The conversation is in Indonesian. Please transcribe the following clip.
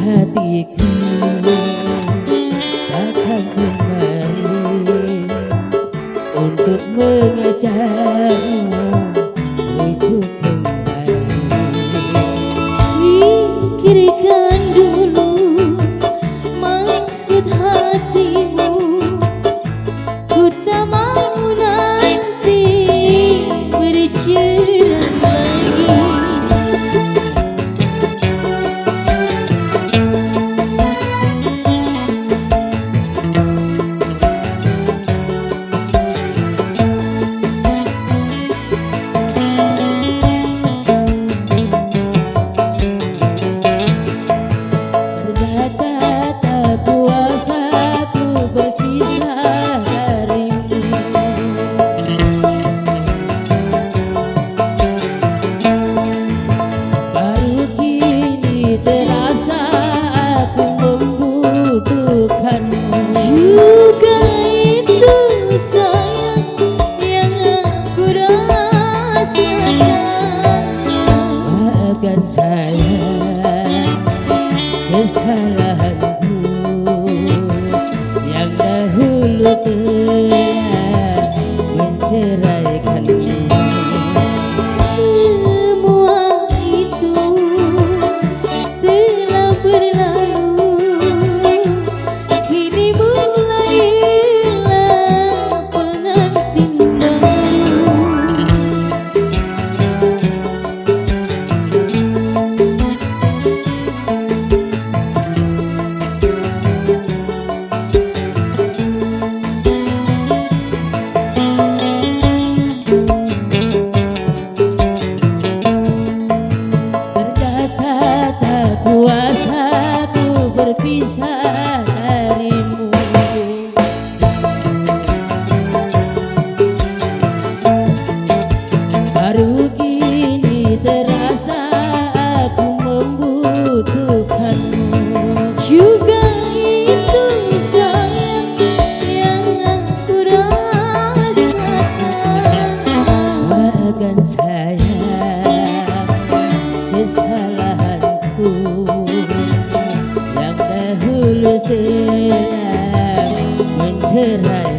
hatiku datang kemari untuk mengajakmu untuk kembali. Pikirkan dulu maksud hatimu, ku tak mau nanti bercerai lagi. Juga itu sayang yang aku rasakan. Maafkan saya kesalahanku yang dahulu telah menceraikanmu. Semua itu telah berlalu, kini mulailah pengantin baru. Ternyata tak kuasa ku berpisah darimu. Baru kini terasa aku membutuhkanmu. Juga itu sayang yang aku rasakan. Maafkan saya kesalahanku yang dahulu telah mencerai.